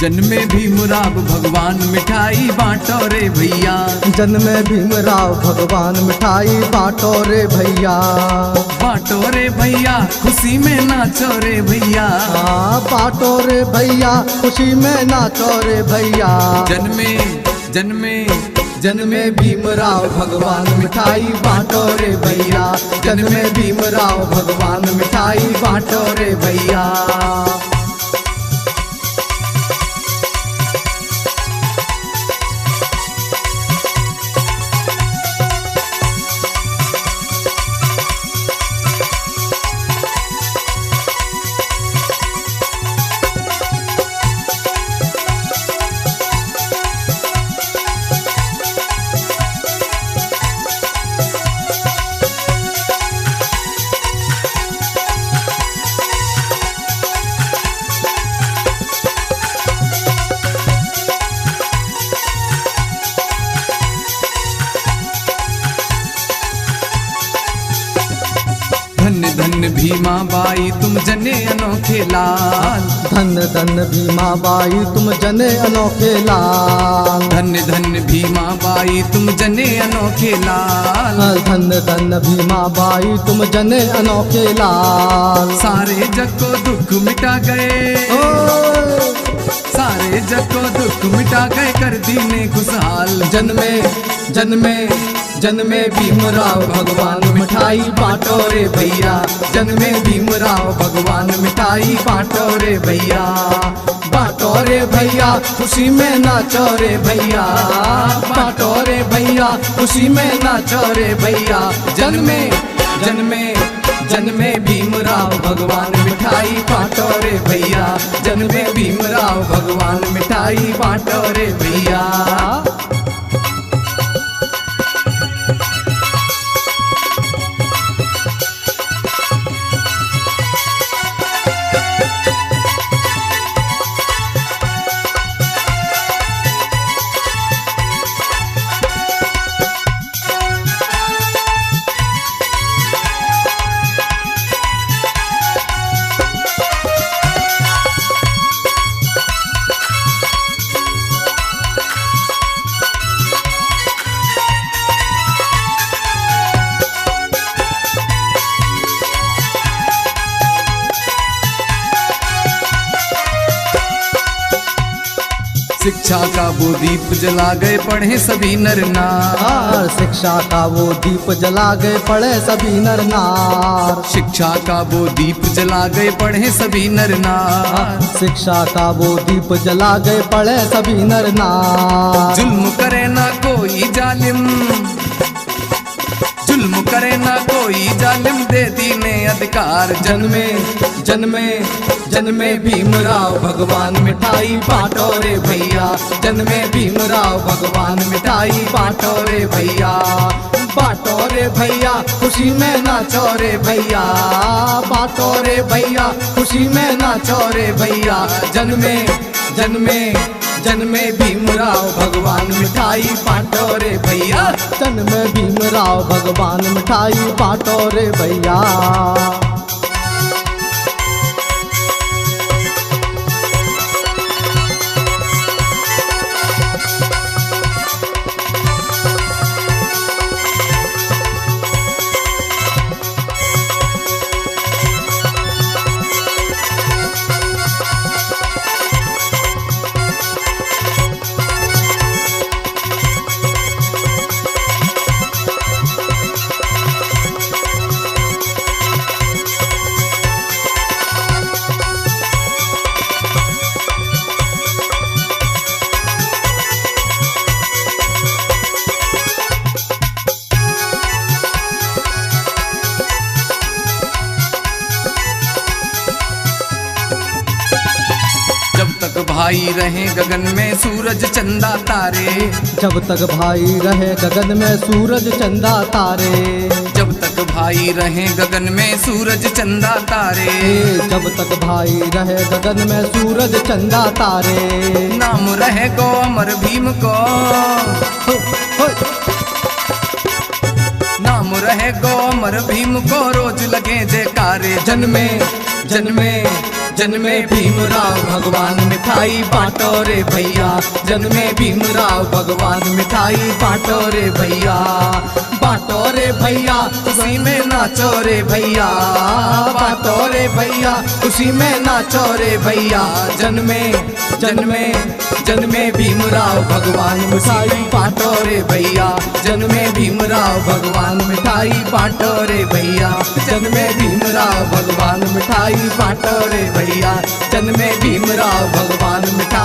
जन्मे भीमराव भगवान मिठाई बांटो रे भैया। जन्मे भीमराव भगवान मिठाई बांटो रे भैया। बांटो रे भैया खुशी में नाचो रे भैया। बांटो रे भैया खुशी में नाचो रे भैया। जन्मे जन्मे जन्मे भीमराव भगवान मिठाई बांटो रे भैया। जन्मे भीमराव भगवान मिठाई बांटो रे भैया। धन्य धन्य भीमा बाई तुम जने अनोखे लाल। धन्य धन्य भीमा बाई तुम जने अनोखे लाल। धन्य धन्य भीमा बाई तुम जने अनोखे लाल। धन्य धन्य भीमा बाई तुम जने अनोखे लाल। सारे जग को दुख मिटा गए। सारे जग को दुख मिटा गए कर दीने खुशहाल। जन्मे जन्मे जन्मे भीमराव भगवान मिठाई बांटो रे भैया। जन्मे भीमराव भगवान मिठाई बांटो रे भैया। बांटो रे भैया खुशी में नाचो रे भैया। बांटो रे भैया खुशी में नाचो रे भैया। जन्मे जन्मे जन्मे भीमराव भगवान मिठाई बांटो रे भैया। जन्मे भीमराव भगवान मिठाई बांटो रे भैया। शिक्षा का वो दीप जला गए पढ़े सभी नर नार। शिक्षा का वो दीप जला गए पढ़े सभी नर नार। शिक्षा का वो दीप जला गए पढ़े सभी नर नार। शिक्षा का वो दीप जला गए पढ़े सभी नर नार। जुल्म करे ना कोई जालिम। जुल्म करे ना कोई जालिम दे दीने अधिकार। जन्मे जन्मे जन्मे भीमराव भगवान मिठाई बांटो रे भैया। जन्मे भीमराव भगवान मिठाई बांटो रे भैया। बांटो रे भैया खुशी में नाचो रे भैया। बांटो रे भैया खुशी में नाचो रे भैया। जन्मे जन्मे जन्मे भीमराव भगवान मिठाई बांटो रे भैया। जन्मे भीमराव भगवान मिठाई बांटो रे भैया। भाई रहे गगन में सूरज चंदा तारे। जब तक भाई रहे गगन में सूरज चंदा तारे। जब तक भाई रहे गगन में सूरज चंदा तारे। जब तक भाई रहे गगन में सूरज चंदा तारे। नाम रहे गो अमर भीम को। नाम रहे गो अमर भीम को रोज लगे जयकारे। जन्मे जन्मे जन्मे भीमराव भगवान मिठाई बांटो रे भैया, जन्मे भीमराव भगवान मिठाई बांटो रे भैया, बांटो रे भैया खुशी में नाचो रे भैया, बांटो रे भैया खुशी में नाचो रे भैया। जन्मे जन्मे जन्मे भीमराव भगवान मिठाई बांटो रे भैया, जन्मे भीमराव भगवान मिठाई बांटो रे भैया, जन्मे भीमराव भगवान मिठाई बांटो रे भैया, जन्मे भीमराव भगवान मिठाई